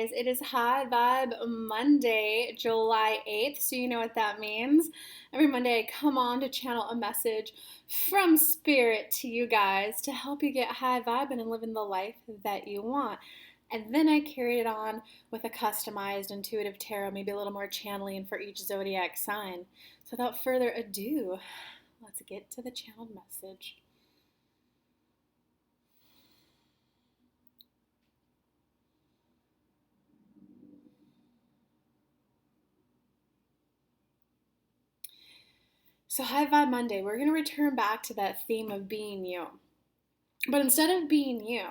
guys. It is High Vibe Monday, July 8th, so you know what that means. Every Monday, I come on to channel a message from Spirit to you guys to help you get high vibing and living the life that you want. And then I carry it on with a customized intuitive tarot, maybe a little more channeling for each zodiac sign. So without further ado, let's get to the channeled message. So, High Vibe Monday, we're going to return back to that theme of being you. But instead of being you,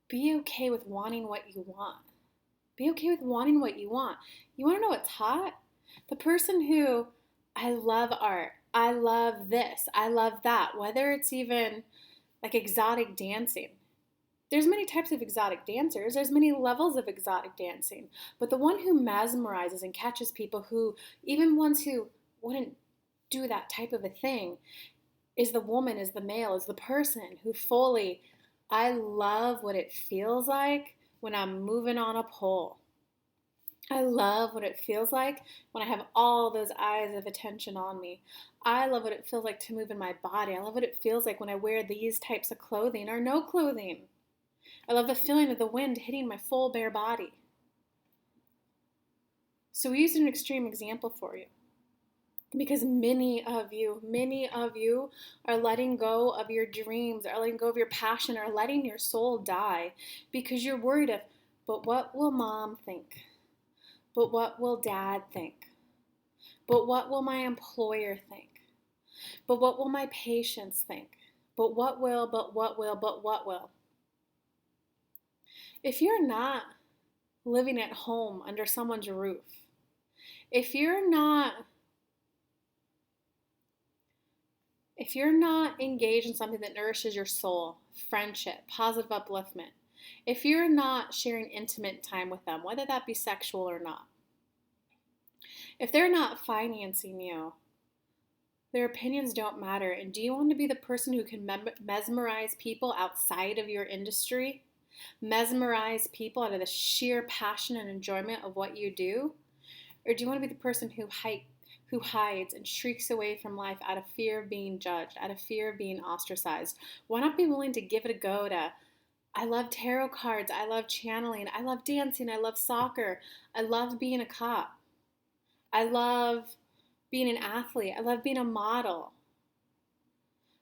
be okay with wanting what you want. Be okay with wanting what you want. You want to know what's hot? The person who, I love art, I love this, I love that, whether it's even like exotic dancing. There's many types of exotic dancers, there's many levels of exotic dancing, but the one who mesmerizes and catches people, who even ones who wouldn't do that type of a thing, is the woman, is the male, is the person who fully, I love what it feels like when I'm moving on a pole. I love what it feels like when I have all those eyes of attention on me. I love what it feels like to move in my body. I love what it feels like when I wear these types of clothing or no clothing. I love the feeling of the wind hitting my full bare body. So we used an extreme example for you, because many of you are letting go of your dreams, are letting go of your passion, are letting your soul die because you're worried of, but what will mom think? But what will dad think? But what will my employer think? But what will my patients think? But what will, but what will, but what will? If you're not living at home under someone's roof, if you're not engaged in something that nourishes your soul, friendship, positive upliftment, if you're not sharing intimate time with them, whether that be sexual or not, if they're not financing you, their opinions don't matter. And do you want to be the person who can mesmerize people outside of your industry? Mesmerize people out of the sheer passion and enjoyment of what you do? Or do you want to be the person who hides and shrieks away from life out of fear of being judged, out of fear of being ostracized? Why not be willing to give it a go to, I love tarot cards, I love channeling, I love dancing, I love soccer, I love being a cop, I love being an athlete, I love being a model.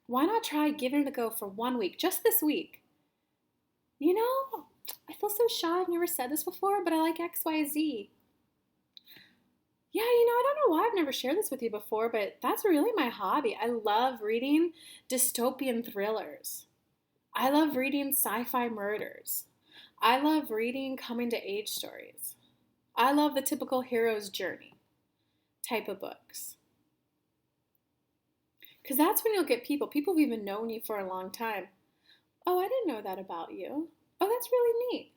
Why not try giving it a go for 1 week, just this week? You know, I feel so shy, I've never said this before, but I like XYZ. Yeah, I don't know why I've never shared this with you before, but that's really my hobby. I love reading dystopian thrillers. I love reading sci-fi murders. I love reading coming to age stories. I love the typical hero's journey type of books. Because that's when you'll get people who've even known you for a long time. Oh, I didn't know that about you. Oh, that's really neat.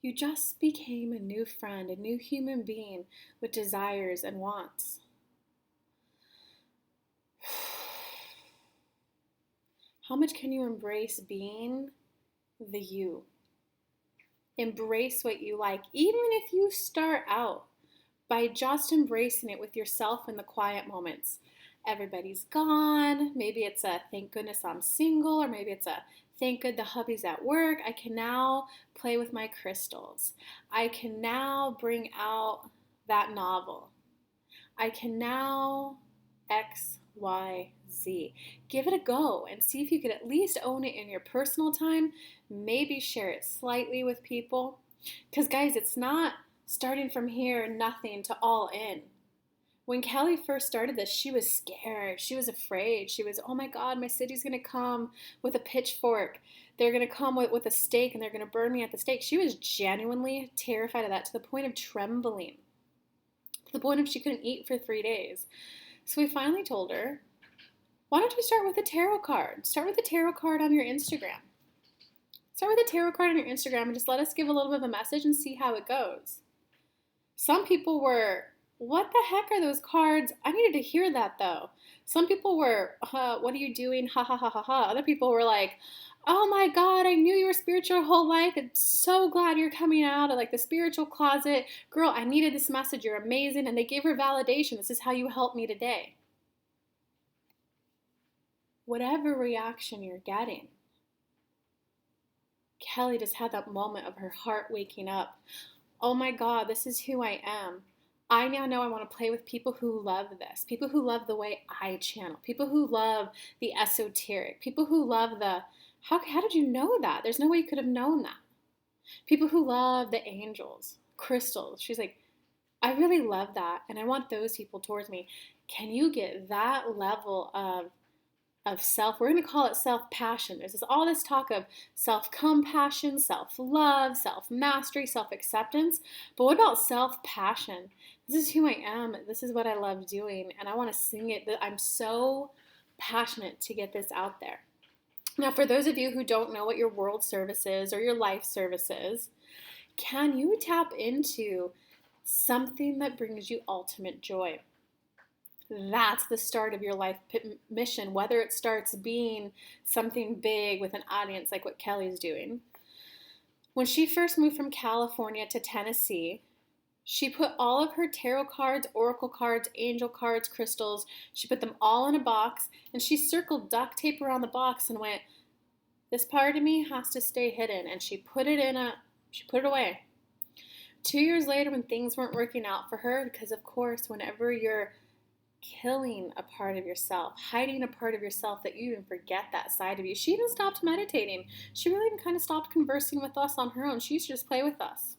You just became a new friend, a new human being with desires and wants. How much can you embrace being the you? Embrace what you like, even if you start out by just embracing it with yourself in the quiet moments. Everybody's gone. Maybe it's a thank goodness I'm single, or maybe it's a thank good the hubby's at work. I can now play with my crystals. I can now bring out that novel. I can now X, Y, Z. Give it a go and see if you could at least own it in your personal time. Maybe share it slightly with people. Because guys, it's not starting from here, nothing, to all in. When Kelly first started this, she was scared. She was afraid. She was, oh my God, my city's going to come with a pitchfork. They're going to come with a stake and they're going to burn me at the stake. She was genuinely terrified of that, to the point of trembling, to the point of she couldn't eat for 3 days. So we finally told her, why don't you start with a tarot card? Start with a tarot card on your Instagram. Start with a tarot card on your Instagram and just let us give a little bit of a message and see how it goes. Some people were, what the heck are those cards? I needed to hear that though. Some people were, what are you doing? Ha ha ha ha ha. Other people were like, oh my God, I knew you were spiritual your whole life. I'm so glad you're coming out of like the spiritual closet. Girl, I needed this message. You're amazing. And they gave her validation. This is how you helped me today. Whatever reaction you're getting, Kelly just had that moment of her heart waking up. Oh my God, this is who I am. I now know I want to play with people who love this, people who love the way I channel, people who love the esoteric, people who love the, how did you know that? There's no way you could have known that. People who love the angels, crystals. She's like, I really love that. And I want those people towards me. Can you get that level of self? We're going to call it self-passion. There's all this talk of self-compassion, self-love, self-mastery, self-acceptance. But what about self-passion? This is who I am. This is what I love doing. And I want to sing it. I'm so passionate to get this out there. Now, for those of you who don't know what your world service is or your life service is, can you tap into something that brings you ultimate joy? That's the start of your life mission, whether it starts being something big with an audience like what Kelly's doing. When she first moved from California to Tennessee, she put all of her tarot cards, oracle cards, angel cards, crystals, she put them all in a box, and she circled duct tape around the box and went, this part of me has to stay hidden. And she put it away. 2 years later, when things weren't working out for her, because of course, whenever you're killing a part of yourself, hiding a part of yourself, that you even forget that side of you. She even stopped meditating. She really even kind of stopped conversing with us on her own. She used to just play with us.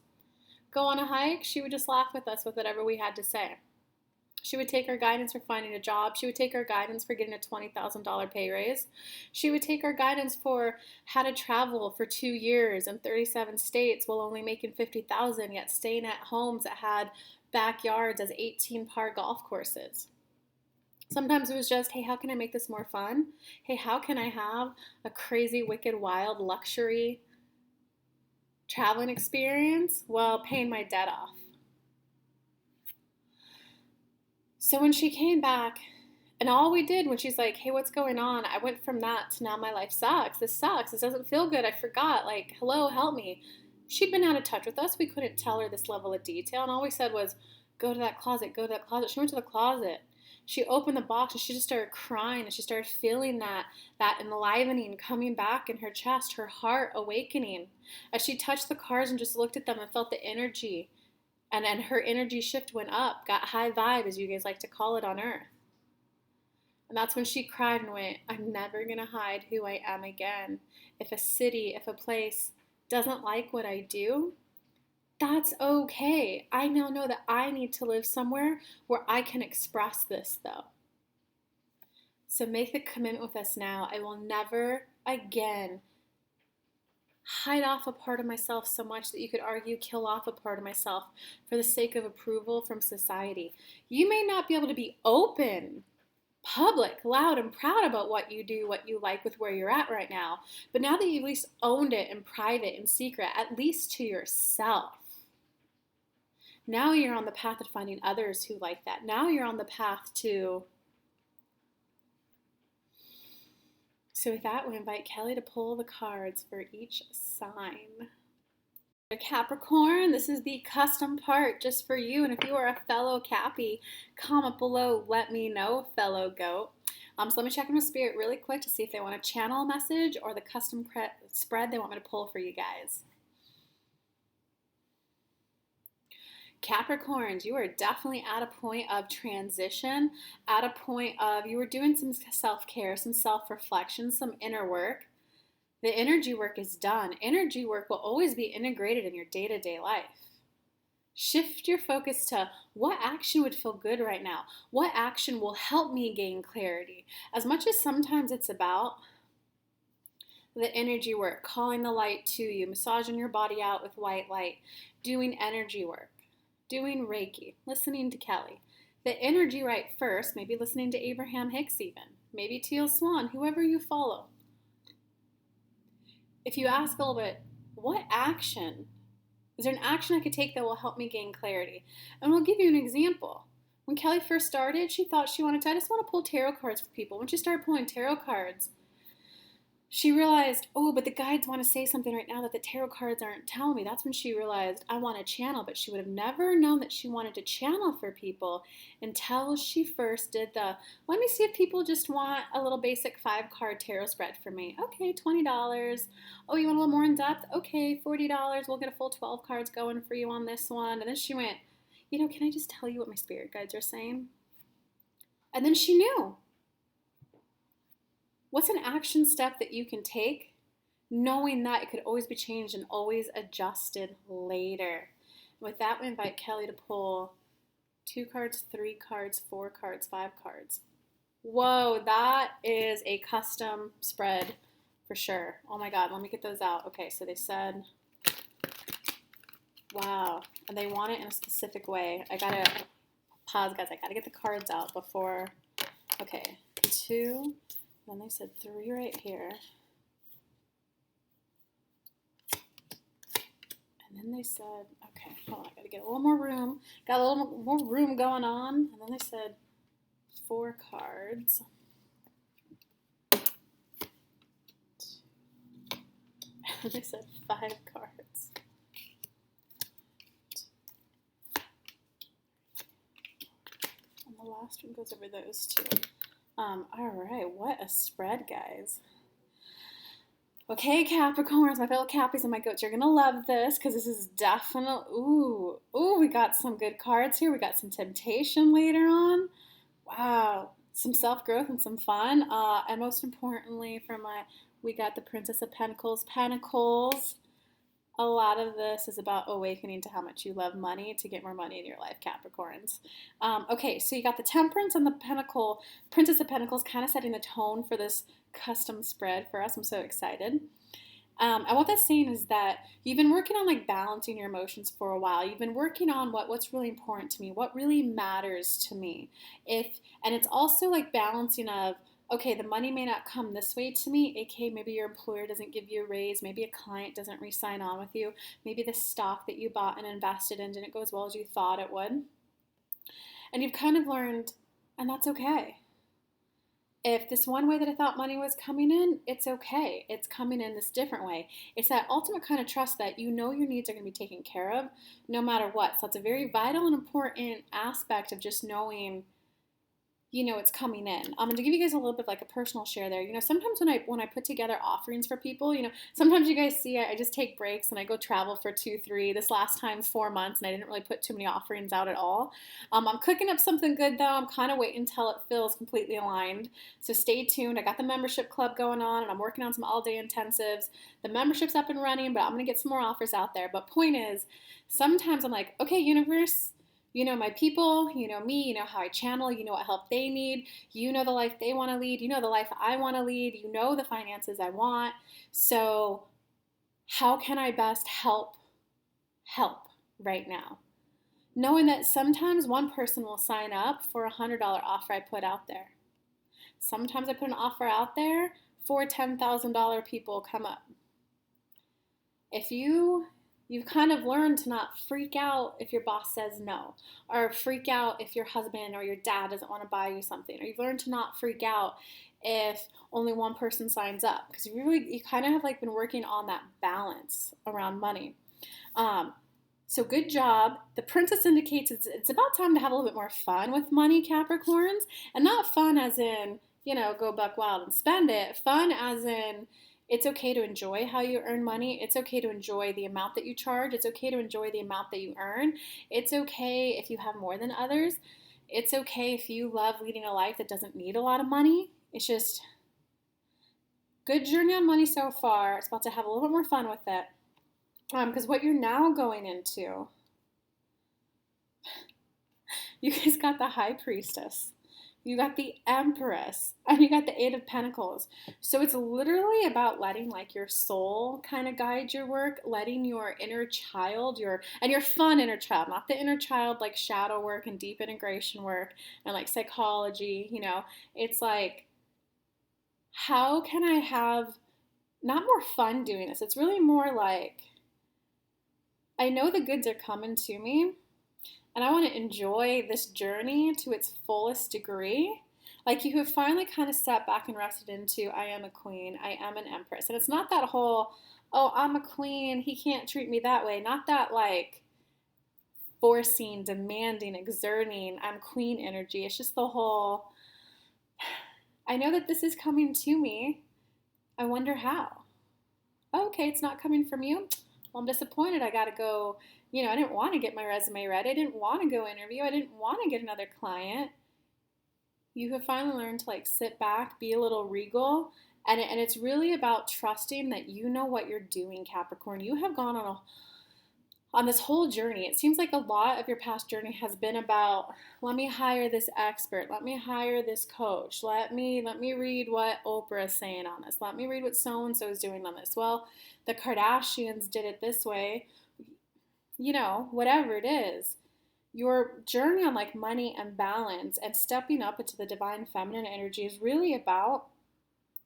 Go on a hike, she would just laugh with us with whatever we had to say. She would take our guidance for finding a job. She would take our guidance for getting a $20,000 pay raise. She would take our guidance for how to travel for 2 years in 37 states while only making $50,000, yet staying at homes that had backyards as 18-par golf courses. Sometimes it was just, hey, how can I make this more fun? Hey, how can I have a crazy, wicked, wild, luxury traveling experience while paying my debt off? So when she came back, and all we did when she's like, hey, what's going on? I went from that to now my life sucks. This sucks. This doesn't feel good. I forgot. Like, hello, help me. She'd been out of touch with us. We couldn't tell her this level of detail. And all we said was, go to that closet, go to that closet. She went to the closet. She opened the box and she just started crying, and she started feeling that enlivening coming back in her chest, her heart awakening. As she touched the cards and just looked at them and felt the energy, and then her energy shift went up, got high vibe, as you guys like to call it on Earth. And that's when she cried and went, I'm never going to hide who I am again. If a city, if a place doesn't like what I do, that's okay. I now know that I need to live somewhere where I can express this, though. So make the commitment with us now. I will never again hide off a part of myself so much that you could argue kill off a part of myself for the sake of approval from society. You may not be able to be open, public, loud, and proud about what you do, what you like with where you're at right now, but now that you've at least owned it in private, in secret, at least to yourself, now you're on the path of finding others who like that. Now you're on the path to... So with that, we invite Kelly to pull the cards for each sign. Capricorn, this is the custom part just for you. And if you are a fellow Cappy, comment below, let me know, fellow goat. So let me check in with Spirit really quick to see if they want to channel a message or the custom spread they want me to pull for you guys. Capricorns, you are definitely at a point of transition, at a point of you were doing some self-care, some self-reflection, some inner work. The energy work is done. Energy work will always be integrated in your day-to-day life. Shift your focus to what action would feel good right now? What action will help me gain clarity? As much as sometimes it's about the energy work, calling the light to you, massaging your body out with white light, doing energy work, doing Reiki, listening to Kelly. The energy right first, maybe listening to Abraham Hicks even, maybe Teal Swan, whoever you follow. If you ask a little bit, what action? Is there an action I could take that will help me gain clarity? And we'll give you an example. When Kelly first started, she thought she wanted to, I just want to pull tarot cards for people. When she started pulling tarot cards, she realized, oh, but the guides want to say something right now that the tarot cards aren't telling me. That's when she realized I want to channel, but she would have never known that she wanted to channel for people until she first did the, let me see if people just want a little basic 5-card tarot spread for me. Okay, $20. Oh, you want a little more in depth? Okay, $40. We'll get a full 12 cards going for you on this one. And then she went, can I just tell you what my spirit guides are saying? And then she knew. What's an action step that you can take knowing that it could always be changed and always adjusted later? With that, we invite Kelly to pull 2 cards, 3 cards, 4 cards, 5 cards. Whoa, that is a custom spread for sure. Oh my God, let me get those out. Okay, so they said, wow, and they want it in a specific way. I gotta pause, guys. I gotta get the cards out before. Okay, 2. Then they said 3 right here. And then they said, okay, hold on, I gotta get a little more room. Got a little more room going on. And then they said 4 cards. And they said 5 cards. And the last one goes over those 2. All right, what a spread, guys. Okay, Capricorns, my fellow Cappies and my goats, you're going to love this because this is definitely, ooh, we got some good cards here. We got some temptation later on. Wow, some self-growth and some fun. And most importantly, we got the Princess of Pentacles. A lot of this is about awakening to how much you love money to get more money in your life, Capricorns. Okay, so you got the Temperance and the Princess of Pentacles kind of setting the tone for this custom spread for us. I'm so excited. And what that's saying is that you've been working on balancing your emotions for a while. You've been working on what's really important to me, what really matters to me. And it's also balancing of, okay, the money may not come this way to me, aka maybe your employer doesn't give you a raise, maybe a client doesn't re-sign on with you, maybe the stock that you bought and invested in didn't go as well as you thought it would. And you've kind of learned, and that's okay. If this one way that I thought money was coming in, it's okay. It's coming in this different way. It's that ultimate kind of trust that your needs are going to be taken care of no matter what. So it's a very vital and important aspect of just knowing it's coming in. To give you guys a little bit of a personal share there, sometimes when I put together offerings for people, sometimes you guys see I just take breaks and I go travel for 2, 3, this last time 4 months, and I didn't really put too many offerings out at all. I'm cooking up something good though. I'm kind of waiting until it feels completely aligned. So stay tuned. I got the membership club going on and I'm working on some all-day intensives. The membership's up and running, but I'm going to get some more offers out there. But point is, sometimes I'm like, okay, universe, my people, me, how I channel, what help they need, the life they want to lead, the life I want to lead, the finances I want. So how can I best help right now? Knowing that sometimes one person will sign up for a $100 offer I put out there. Sometimes I put an offer out there for $10,000 people come up. If you've kind of learned to not freak out if your boss says no, or freak out if your husband or your dad doesn't want to buy you something, or you've learned to not freak out if only one person signs up, because you kind of have been working on that balance around money. So good job. The Princess indicates it's about time to have a little bit more fun with money, Capricorns, and not fun as in, go buck wild and spend it. Fun as in, it's okay to enjoy how you earn money. It's okay to enjoy the amount that you charge. It's okay to enjoy the amount that you earn. It's okay if you have more than others. It's okay if you love leading a life that doesn't need a lot of money. It's just good journey on money so far. It's about to have a little bit more fun with it. Because what you're now going into, you guys got the High Priestess. You got the Empress, and you got the 8 of Pentacles. So it's literally about letting your soul kind of guide your work, letting your inner child, your fun inner child, not the inner child shadow work and deep integration work and psychology, it's how can I have not more fun doing this? It's really more I know the goods are coming to me, and I want to enjoy this journey to its fullest degree. Like you have finally kind of sat back and rested into, I am a queen, I am an empress. And it's not that whole, oh, I'm a queen, he can't treat me that way. Not that like forcing, demanding, exerting, I'm queen energy. It's just the whole, I know that this is coming to me. I wonder how. Oh, okay, it's not coming from you. Well, I'm disappointed. I got to go. I didn't want to get my resume ready. I didn't want to go interview. I didn't want to get another client. You have finally learned to like sit back, be a little regal, and it's really about trusting that you know what you're doing, Capricorn. You have gone on this whole journey. It seems like a lot of your past journey has been about, let me hire this expert, let me hire this coach, let me read what Oprah is saying on this, let me read what so and so is doing on this. Well, the Kardashians did it this way, whatever it is. Your journey on like money and balance and stepping up into the divine feminine energy is really about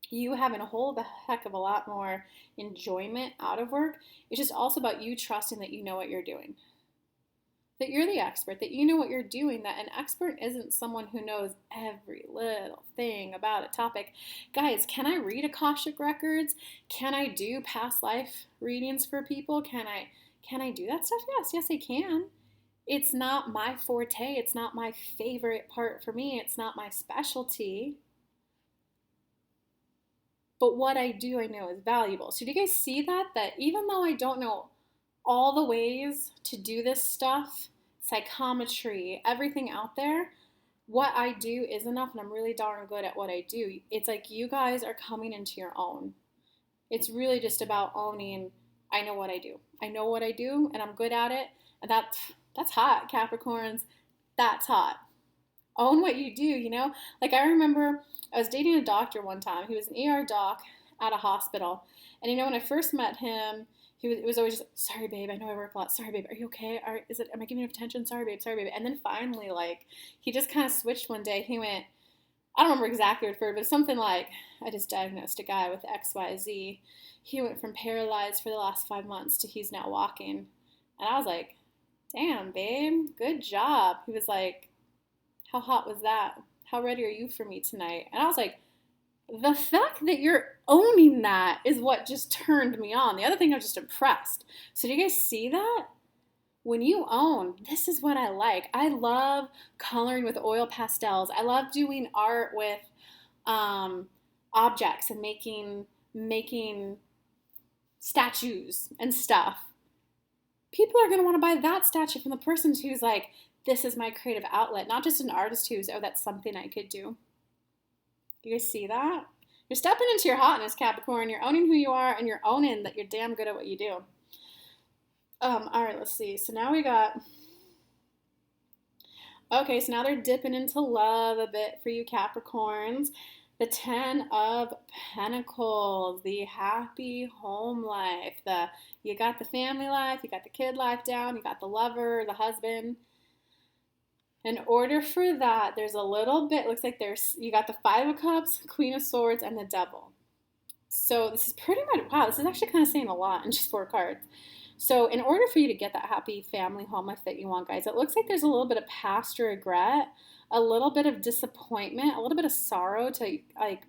you having a whole heck of a lot more enjoyment out of work. It's just also about you trusting that you know what you're doing, that you're the expert, that you know what you're doing, that an expert isn't someone who knows every little thing about a topic. Guys, can I read Akashic records? Can I do past life readings for people? Can I do that stuff? Yes, I can. It's not my forte. It's not my favorite part for me. It's not my specialty. But what I do, I know is valuable. So do you guys see that? That even though I don't know all the ways to do this stuff, psychometry, everything out there, what I do is enough, and I'm really darn good at what I do. It's like you guys are coming into your own. It's really just about owning, I know what I do. I know what I do, and I'm good at it. And that's hot, Capricorns. That's hot. Own what you do. Like I remember I was dating a doctor one time. He was an ER doc at a hospital. And when I first met him, it was always just, sorry, babe, I know I work a lot. Sorry, babe, are you okay? Am I giving you attention? Sorry, babe, sorry, babe. And then finally, like, he just kind of switched one day. He went, I don't remember exactly what it was, but something like, I just diagnosed a guy with XYZ. He went from paralyzed for the last 5 months to he's now walking. And I was like, damn, babe, good job. He was like, how hot was that? How ready are you for me tonight? And I was like, the fact that you're owning that is what just turned me on. The other thing, I was just impressed. So do you guys see that? When you own, this is what I like. I love coloring with oil pastels. I love doing art with objects and making statues and stuff. People are going to want to buy that statue from the person who's like, this is my creative outlet, not just an artist who's, oh, that's something I could do. You guys see that? You're stepping into your hotness, Capricorn. You're owning who you are, and you're owning that you're damn good at what you do. All right, let's see. So now we got, okay, so now they're dipping into love a bit for you Capricorns. The 10 of Pentacles, the happy home life. You got the family life, you got the kid life down, you got the lover, the husband. In order for that, there's a little bit, looks like you got the 5 of Cups, Queen of Swords, and the Devil. So this is pretty much, wow, this is actually kind of saying a lot in just 4 cards. So in order for you to get that happy family home life that you want, guys, it looks like there's a little bit of past regret, a little bit of disappointment, a little bit of sorrow to, like,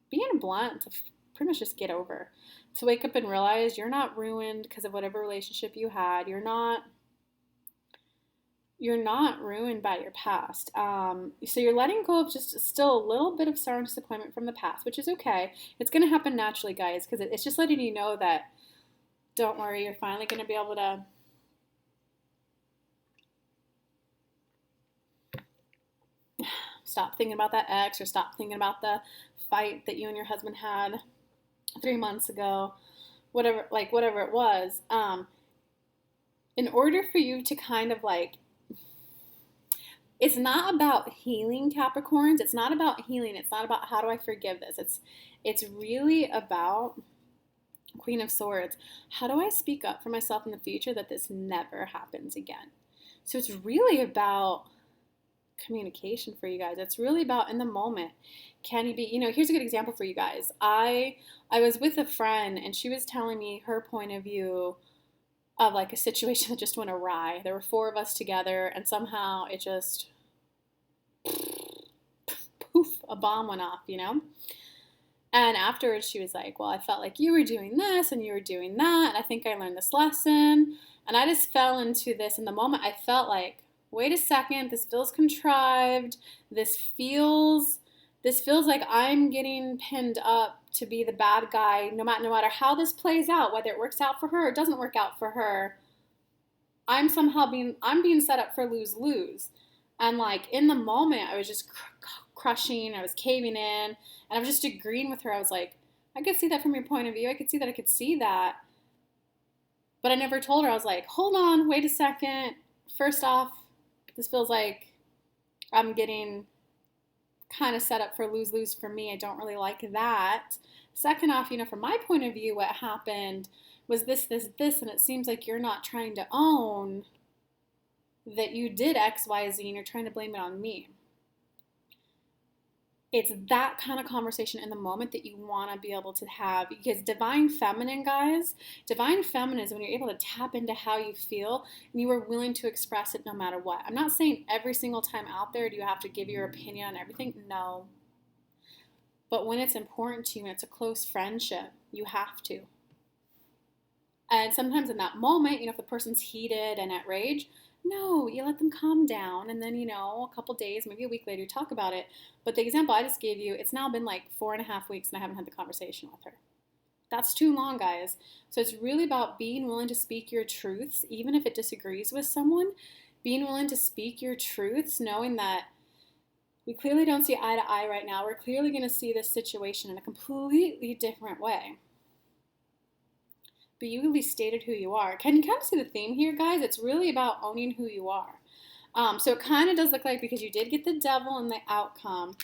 being blunt, to pretty much just get over. To wake up and realize you're not ruined because of whatever relationship you had. You're not ruined by your past. So you're letting go of just still a little bit of sorrow and disappointment from the past, which is okay. It's going to happen naturally, guys, because it's just letting you know that, don't worry, you're finally going to be able to stop thinking about that ex, or stop thinking about the fight that you and your husband had 3 months ago, whatever it was. In order for you to kind of like, it's not about healing, Capricorns. It's not about healing. It's not about how do I forgive this. It's really about Queen of Swords. How do I speak up for myself in the future that this never happens again? So it's really about communication for you guys. It's really about in the moment. Can you be, here's a good example for you guys. I was with a friend and she was telling me her point of view of like a situation that just went awry. There were 4 of us together and somehow it just poof, a bomb went off, you know? And afterwards she was like, well, I felt like you were doing this and you were doing that. And I think I learned this lesson. And I just fell into this. In the moment, I felt like, wait a second, this feels contrived. This feels like I'm getting pinned up to be the bad guy, no matter how this plays out, whether it works out for her or doesn't work out for her. I'm being set up for lose-lose. And like in the moment, I was just crushing, I was caving in, and I was just agreeing with her. I was like, I could see that from your point of view. I could see that. But I never told her. I was like, hold on, wait a second. First off, this feels like I'm getting kind of set up for lose-lose for me. I don't really like that. Second off, from my point of view, what happened was this, and it seems like you're not trying to own that you did X, Y, Z, and you're trying to blame it on me. It's that kind of conversation in the moment that you want to be able to have, because divine feminine, guys, divine feminine is when you're able to tap into how you feel and you are willing to express it no matter what. I'm not saying every single time out there do you have to give your opinion on everything. No. But when it's important to you and it's a close friendship, you have to. And sometimes in that moment, if the person's heated and at rage, no, you let them calm down, and then, a couple days, maybe a week later, you talk about it. But the example I just gave you, it's now been like 4.5 weeks and I haven't had the conversation with her. That's too long, guys. So it's really about being willing to speak your truths, even if it disagrees with someone, being willing to speak your truths, knowing that we clearly don't see eye to eye right now. We're clearly going to see this situation in a completely different way. But you at least stated who you are. Can you kind of see the theme here, guys? It's really about owning who you are. So it kind of does look like, because you did get the devil in the outcome,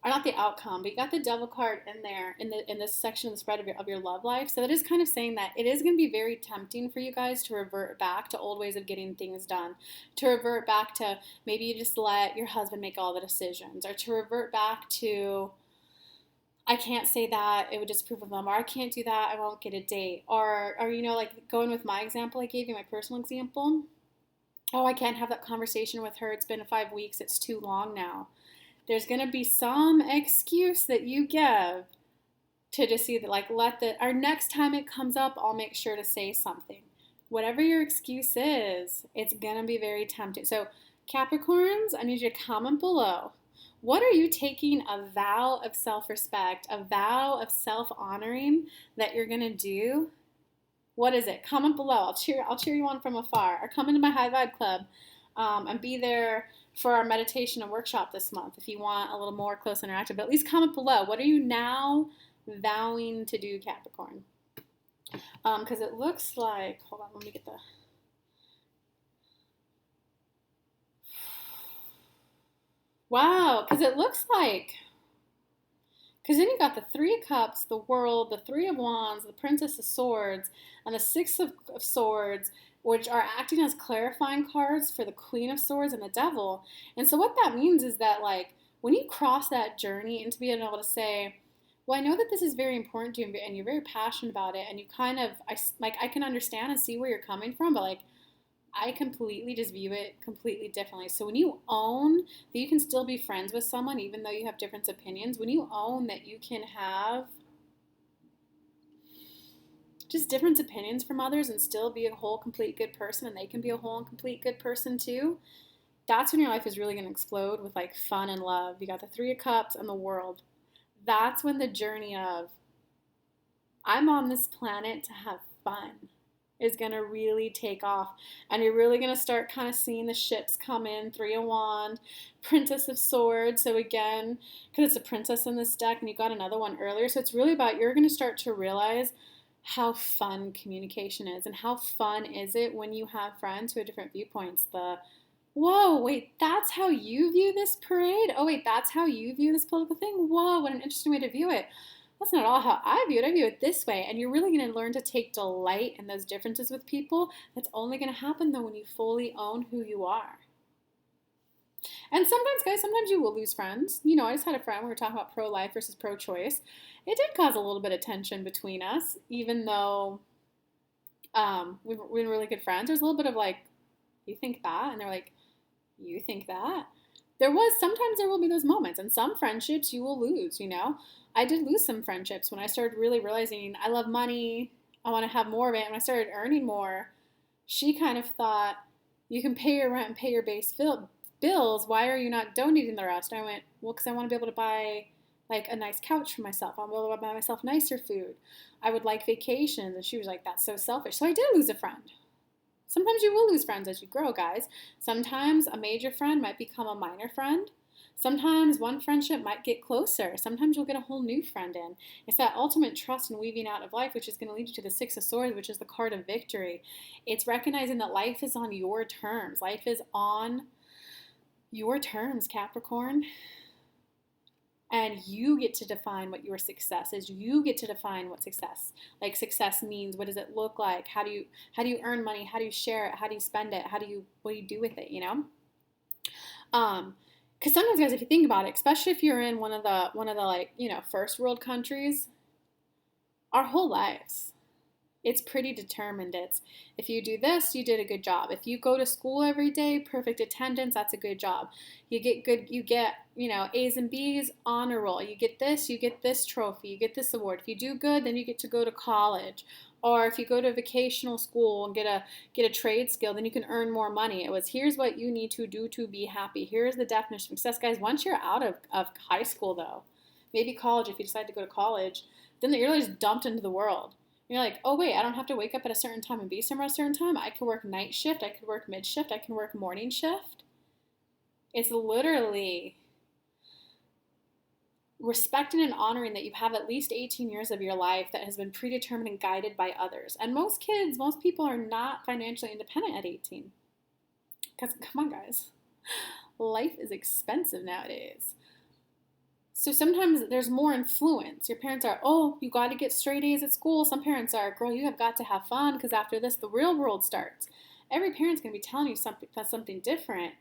or not the outcome, but you got the devil card in there in this section of the spread of your love life. So that is kind of saying that it is going to be very tempting for you guys to revert back to old ways of getting things done, to revert back to maybe you just let your husband make all the decisions, or to revert back to, I can't say that, it would disapprove of them, or I can't do that, I won't get a date, or like going with my example I gave you, my personal example, oh, I can't have that conversation with her, it's been 5 weeks, it's too long now. There's going to be some excuse that you give to just see that, like, our next time it comes up, I'll make sure to say something. Whatever your excuse is, it's going to be very tempting. So Capricorns, I need you to comment below. What are you taking a vow of self-respect, a vow of self-honoring that you're going to do? What is it? Comment below. I'll cheer you on from afar. Or come into my High Vibe Club and be there for our meditation and workshop this month if you want a little more close interactive. But at least comment below. What are you now vowing to do, Capricorn? Because it looks like, hold on, let me get the... Wow, because it looks like, because then you got the Three of Cups, the World, the Three of Wands, the Princess of Swords, and the Six of Swords, which are acting as clarifying cards for the Queen of Swords and the Devil. And so what that means is that, like, when you cross that journey into being able to say, well, I know that this is very important to you and you're very passionate about it, and you kind of, I can understand and see where you're coming from, but, like, I completely just view it completely differently. So when you own that you can still be friends with someone even though you have different opinions, when you own that you can have just different opinions from others and still be a whole, complete, good person, and they can be a whole and complete good person too, that's when your life is really going to explode with, like, fun and love. You got the Three of Cups and the World. That's when the journey of, I'm on this planet to have fun, is going to really take off. And you're really going to start kind of seeing the ships come in. Three of Wands, Princess of Swords. So again, because it's a princess in this deck, and you got another one earlier. So it's really about, you're going to start to realize how fun communication is, and how fun is it when you have friends who have different viewpoints. Whoa, wait, that's how you view this parade? Oh, wait, that's how you view this political thing? Whoa, what an interesting way to view it. That's not all how I view it. I view it this way. And you're really going to learn to take delight in those differences with people. That's only going to happen, though, when you fully own who you are. And sometimes, guys, you will lose friends. I just had a friend, we were talking about pro-life versus pro-choice. It did cause a little bit of tension between us, even though we were really good friends. There's a little bit of, like, you think that? And they're like, you think that? Sometimes there will be those moments, and some friendships you will lose, I did lose some friendships when I started really realizing I love money, I want to have more of it. And when I started earning more, she kind of thought, you can pay your rent and pay your bills. Why are you not donating the rest? And I went, well, because I want to be able to buy like a nice couch for myself. I want to be able to buy myself nicer food. I would like vacations. And she was like, that's so selfish. So I did lose a friend. Sometimes you will lose friends as you grow, guys. Sometimes a major friend might become a minor friend. Sometimes one friendship might get closer. Sometimes you'll get a whole new friend in. It's that ultimate trust and weaving out of life, which is going to lead you to the Six of Swords, which is the card of victory. It's recognizing that life is on your terms. Life is on your terms, Capricorn. And you get to define what your success is. You get to define what success means. What does it look like? How do you earn money? How do you share it? How do you spend it? What do you do with it? Because sometimes, guys, if you think about it, especially if you're in one of the first world countries, our whole lives, it's pretty determined. It's if you do this, you did a good job. If you go to school every day, perfect attendance, that's a good job. You get A's and B's, honor roll. You get this trophy, you get this award. If you do good, then you get to go to college. Or if you go to a vocational school and get a trade skill, then you can earn more money. It was, here's what you need to do to be happy. Here's the definition of success. Guys, once you're out of high school, though, maybe college, if you decide to go to college, then you're really just dumped into the world. You're like, oh, wait, I don't have to wake up at a certain time and be somewhere at a certain time. I could work night shift. I could work mid shift. I can work morning shift. It's literally respecting and honoring that you have at least 18 years of your life that has been predetermined and guided by others. And most people are not financially independent at 18. Because, come on, guys, life is expensive nowadays. So sometimes there's more influence. Your parents are, oh, you got to get straight A's at school. Some parents are, girl, you have got to have fun because after this, the real world starts. Every parent's going to be telling you something different.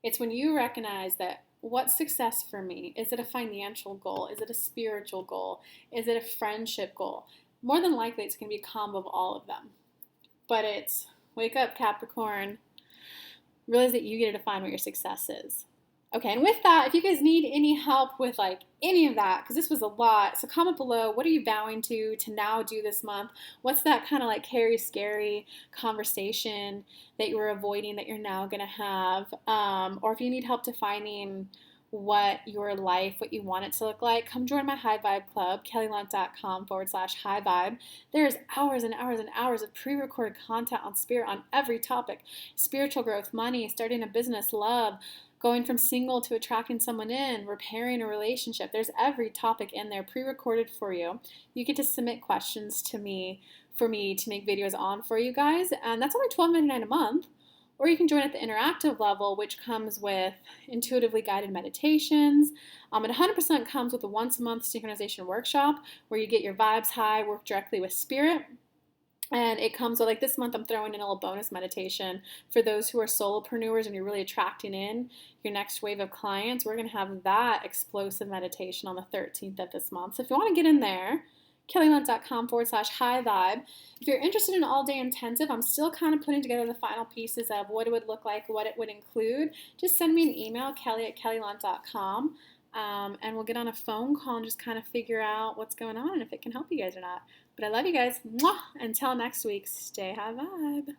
It's when you recognize that what's success for me? Is it a financial goal? Is it a spiritual goal? Is it a friendship goal? More than likely, it's going to be a combo of all of them. But it's wake up, Capricorn. Realize that you get to define what your success is. Okay, and with that, if you guys need any help with like any of that, because this was a lot, so comment below, what are you vowing to now do this month? What's that kind of like scary conversation that you were avoiding that you're now going to have? Or if you need help defining what your life, what you want it to look like, come join my High Vibe Club, kellylunt.com/high vibe. There's hours and hours and hours of pre-recorded content on spirit on every topic: spiritual growth, money, starting a business, love, going from single to attracting someone in, repairing a relationship. There's every topic in there pre-recorded for you. You get to submit questions to me for me to make videos on for you guys, and that's only $12.99 a month. Or you can join at the interactive level, which comes with intuitively guided meditations. It 100% comes with a once-a-month synchronization workshop where you get your vibes high, work directly with spirit. And it comes with, like this month, I'm throwing in a little bonus meditation for those who are solopreneurs and you're really attracting in your next wave of clients. We're going to have that explosive meditation on the 13th of this month. So if you want to get in there, kellylunt.com/high vibe. If you're interested in all-day intensive, I'm still kind of putting together the final pieces of what it would look like, what it would include. Just send me an email, kelly@kellylunt.com, and we'll get on a phone call and just kind of figure out what's going on and if it can help you guys or not. But I love you guys. Mwah! Until next week, stay high vibe.